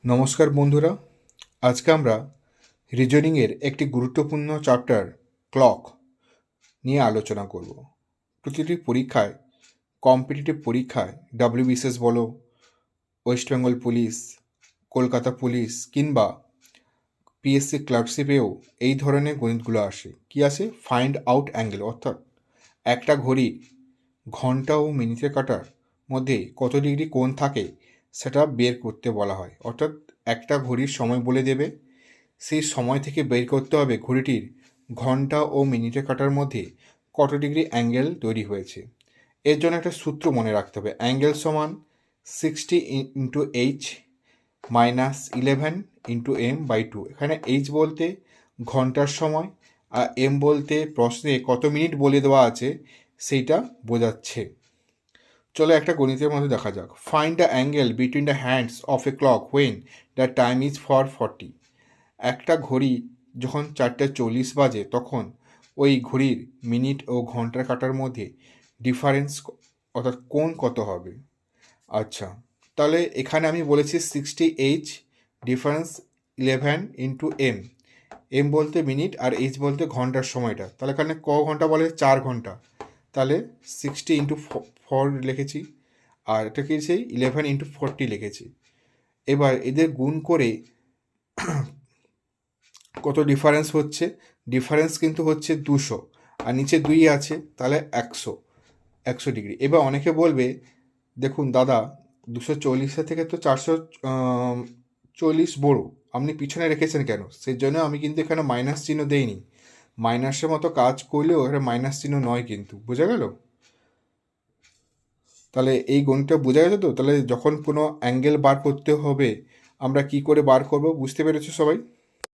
নমস্কার বন্ধুরা, আজকে আমরা রিজনিংয়ের একটি গুরুত্বপূর্ণ চ্যাপ্টার ক্লক নিয়ে আলোচনা করব। প্রতিটি পরীক্ষায়, কম্পিটিটিভ পরীক্ষায় ডব্লিউবিসিএস বলো, West Bengal police, Kolkata police কিংবা পিএসসি ক্লার্কশিপেও এই ধরনের গণিতগুলো আসে। কি আসে? ফাইন্ড আউট অ্যাঙ্গেল, অর্থাৎ একটা ঘড়ি ঘন্টা ও মিনিটের কাঁটার মধ্যে কত ডিগ্রি কোণ থাকে সেটা বের করতে বলা হয়। অর্থাৎ একটা ঘড়ির সময় বলে দেবে, সেই সময় থেকে বের করতে হবে ঘড়িটির ঘন্টা ও মিনিটের কাঁটার মধ্যে কত ডিগ্রি অ্যাঙ্গেল তৈরি হয়েছে। এর জন্য একটা সূত্র মনে রাখতে হবে, অ্যাঙ্গেল সমান 60 into H minus 11 into M by 2। এখানে এইচ বলতে ঘন্টার সময় আর এম বলতে প্রশ্নে কত মিনিট বলে দেওয়া আছে সেইটা বোঝাচ্ছে। চলো একটা গণিতের মধ্যে দেখা যাক। Find the angle between the hands of A clock when the time is for 40। একটা ঘড়ি যখন 4:40 বাজে তখন ওই ঘড়ির মিনিট ও ঘন্টার কাঁটার মধ্যে ডিফারেন্স অর্থাৎ কোণ কত হবে। আচ্ছা, তাহলে এখানে আমি বলেছি 60h difference 11 into M. M বলতে মিনিট আর এইচ বলতে ঘন্টার সময়টা। তাহলে এখানে ক ঘন্টা বলে? 4 ঘন্টা। তাহলে 60 ইন্টু 4 লিখেছি, আর এটা কি সেই 11 ইন্টু 40 লিখেছি। এবার এদের গুণ করে কত ডিফারেন্স হচ্ছে? ডিফারেন্স কিন্তু হচ্ছে 200, আর নিচে 2 আছে, তাহলে 100 ডিগ্রি। এবার অনেকে বলবে, দেখুন দাদা 240 থেকে তো 440 বড়, আপনি পিছনে রেখেছেন কেন? সেই জন্য আমি কিন্তু এখানে মাইনাস চিহ্ন দেইনি। মাইনাসের মতো কাজ করলেও এখানে মাইনাস চিহ্ন নয়, কিন্তু বোঝা গেল? তাহলে এই গণিতটা বোঝা গেছে তো? তাহলে যখন কোনো অ্যাঙ্গেল বার করতে হবে আমরা কি করে বার করব, বুঝতে পেরেছো সবাই?